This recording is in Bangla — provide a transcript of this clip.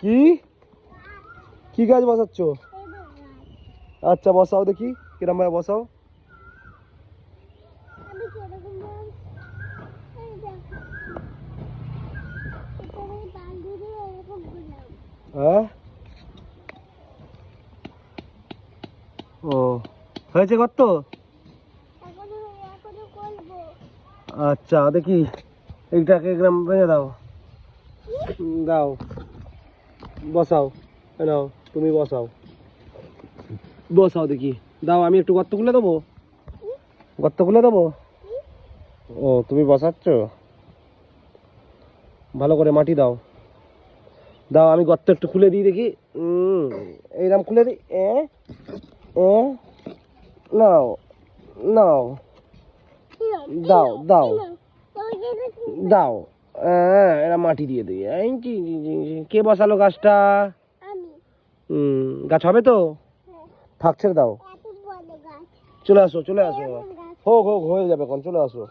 কি কি গাছ বসাচ্ছ? আচ্ছা বসাও দেখি, কিরম ভাবে বসাও। হ্যাঁ, ও হয়েছে গর্ত? আচ্ছা দেখি, এইটাকে গ্রাম ভেঙে দাও, দাও বসাও, নাও তুমি বসাও, বসাও দেখি, দাও আমি একটু গর্ত খুলে দেবো, গর্ত খুলে দেবো। ও তুমি বসাচ্ছ, ভালো করে মাটি দাও, দাও আমি গর্ত একটু খুলে দিই দেখি। এইরকম খুলে দিই, এ নাও নাও, দাও দাও দাও, এরা মাটি দিয়ে দিই। কে বসালো গাছটা? গাছ হবে তো? থাক ছেড়ে দাও, চলে আসো চলে আসো, হোক হোক হয়ে যাবে, এখন চলে আসো।